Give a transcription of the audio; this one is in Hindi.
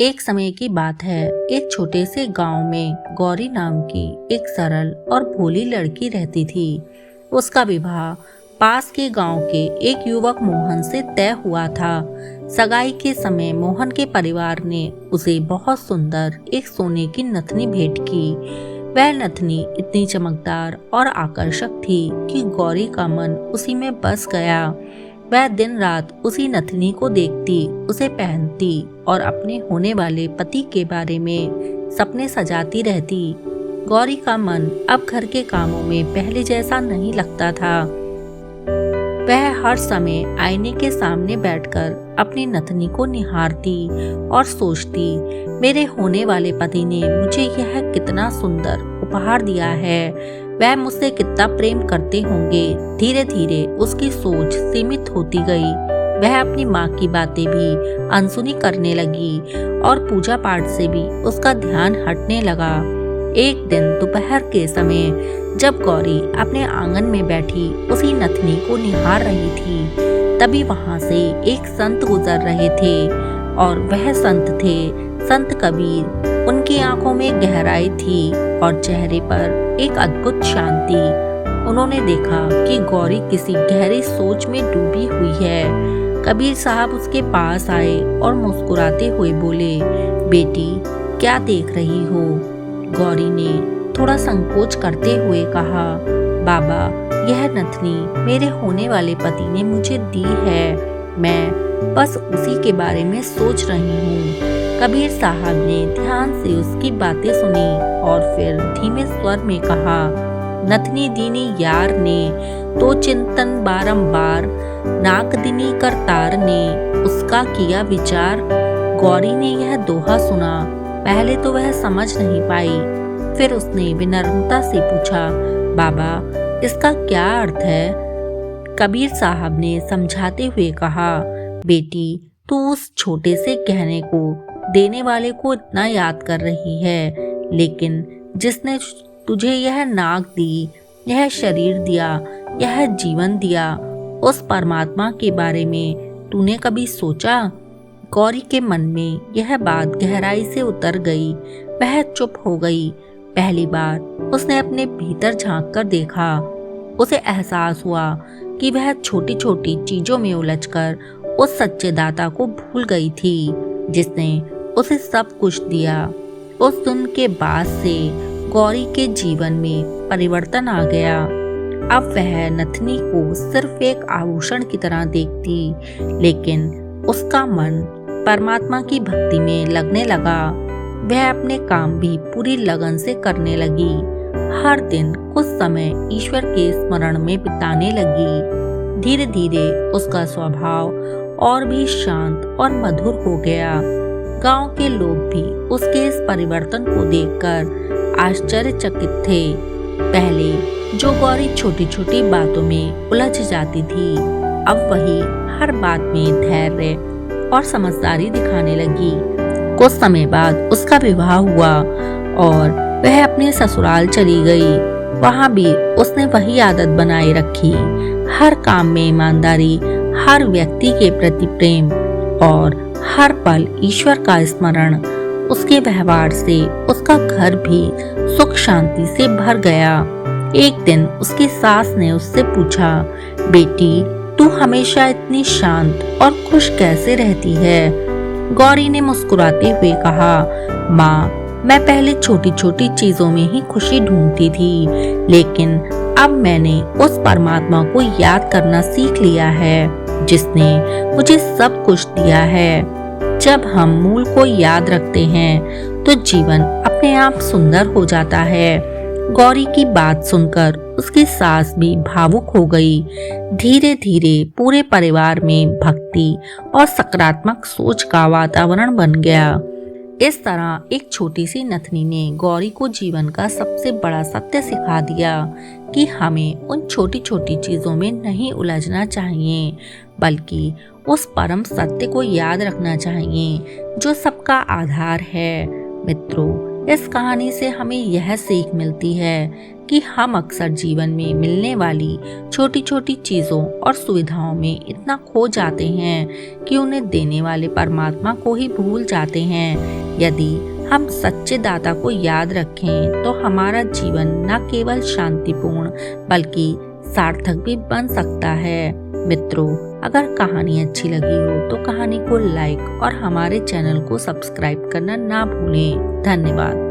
एक समय की बात है। एक छोटे से गांव में गौरी नाम की एक सरल और भोली लड़की रहती थी। उसका विवाह पास के गांव के एक युवक मोहन से तय हुआ था। सगाई के समय मोहन के परिवार ने उसे बहुत सुंदर एक सोने की नथनी भेंट की। वह नथनी इतनी चमकदार और आकर्षक थी कि गौरी का मन उसी में बस गया। वह दिन रात उसी नथनी को देखती, उसे पहनती और अपने होने वाले पति के बारे में सपने सजाती रहती। गौरी का मन अब घर के कामों में पहले जैसा नहीं लगता था। वह हर समय आईने के सामने बैठकर अपनी नथनी को निहारती और सोचती, मेरे होने वाले पति ने मुझे यह कितना सुंदर उपहार दिया है। वह मुझसे कितना प्रेम करते होंगे। धीरे धीरे उसकी सोच सीमित होती गई। वह अपनी माँ की बातें भी अनसुनी करने लगी और पूजा पाठ से भी उसका ध्यान हटने लगा। एक दिन दोपहर के समय जब गौरी अपने आंगन में बैठी उसी नथनी को निहार रही थी, तभी वहां से एक संत गुजर रहे थे और वह संत थे संत कबीर। उनकी आंखों में गहराई थी और चेहरे पर एक अद्भुत शांति। उन्होंने देखा कि गौरी किसी गहरी सोच में डूबी हुई है। कबीर साहब उसके पास आए और मुस्कुराते हुए बोले, बेटी क्या देख रही हो? गौरी ने थोड़ा संकोच करते हुए कहा, बाबा यह नथनी मेरे होने वाले पति ने मुझे दी है। मैं बस उसी के बारे में सोच रही हूँ। कबीर साहब ने ध्यान से उसकी बातें सुनी और फिर धीमे स्वर में कहा, नथनी दीनी यार ने तो चिंतन बारंबार, नाक दिनी करतार ने उसका किया विचार। गौरी ने यह दोहा सुना। पहले तो वह समझ नहीं पाई। फिर उसने विनम्रता से पूछा, बाबा इसका क्या अर्थ है? कबीर साहब ने समझाते हुए कहा, बेटी तू उस छोटे से गहने को देने वाले को इतना याद कर रही है, लेकिन जिसने तुझे यह नाक दी, यह शरीर दिया, यह जीवन दिया, उस परमात्मा के बारे में तूने कभी सोचा? गौरी के मन में यह बात गहराई से उतर गई। वह चुप हो गई। पहली बार उसने अपने भीतर झांक कर देखा। उसे एहसास हुआ कि वह छोटी छोटी चीजों में उलझकर उस सच्चे दाता को भूल गई थी जिसने उसे सब कुछ दिया। उस दिन के बाद से गौरी के जीवन में परिवर्तन आ गया। अब वह नथनी को सिर्फ एक आभूषण की तरह देखती, लेकिन उसका मन परमात्मा की भक्ति में लगने लगा। वह अपने काम भी पूरी लगन से करने लगी। हर दिन कुछ समय ईश्वर के स्मरण में बिताने लगी। धीरे धीरे उसका स्वभाव और भी शांत और मधुर हो गया। गांव के लोग भी उसके इस परिवर्तन को देखकर आश्चर्यचकित थे। पहले जो गौरी छोटी छोटी बातों में उलझ जाती थी, अब वही हर बात में धैर्य और समझदारी दिखाने लगी। कुछ समय बाद उसका विवाह हुआ और वह अपने ससुराल चली गई। वहाँ भी उसने वही आदत बनाए रखी, हर काम में ईमानदारी, हर व्यक्ति के प्रति प्रेम और हर पल ईश्वर का स्मरण। उसके व्यवहार से उसका घर भी सुख शांति से भर गया। एक दिन उसकी सास ने उससे पूछा, बेटी तू हमेशा इतनी शांत और खुश कैसे रहती है? गौरी ने मुस्कुराते हुए कहा, माँ मैं पहले छोटी छोटी चीजों में ही खुशी ढूंढती थी, लेकिन अब मैंने उस परमात्मा को याद करना सीख लिया है जिसने मुझे सब कुछ दिया है। जब हम मूल को याद रखते हैं तो जीवन अपने आप सुंदर हो जाता है। गौरी की बात सुनकर उसकी सास भी भावुक हो गई। धीरे धीरे पूरे परिवार में भक्ति और सकारात्मक सोच का वातावरण बन गया। इस तरह एक छोटी सी नथनी ने गौरी को जीवन का सबसे बड़ा सत्य सिखा दिया कि हमें उन छोटी छोटी चीजों में नहीं उलझना चाहिए, बल्कि उस परम सत्य को याद रखना चाहिए जो सबका आधार है। मित्रों, इस कहानी से हमें यह सीख मिलती है कि हम अक्सर जीवन में मिलने वाली छोटी छोटी चीजों और सुविधाओं में इतना खो जाते हैं कि उन्हें देने वाले परमात्मा को ही भूल जाते हैं। यदि हम सच्चे दाता को याद रखें तो हमारा जीवन न केवल शांतिपूर्ण बल्कि सार्थक भी बन सकता है। मित्रों, अगर कहानी अच्छी लगी हो तो कहानी को लाइक और हमारे चैनल को सब्सक्राइब करना ना भूलें। धन्यवाद।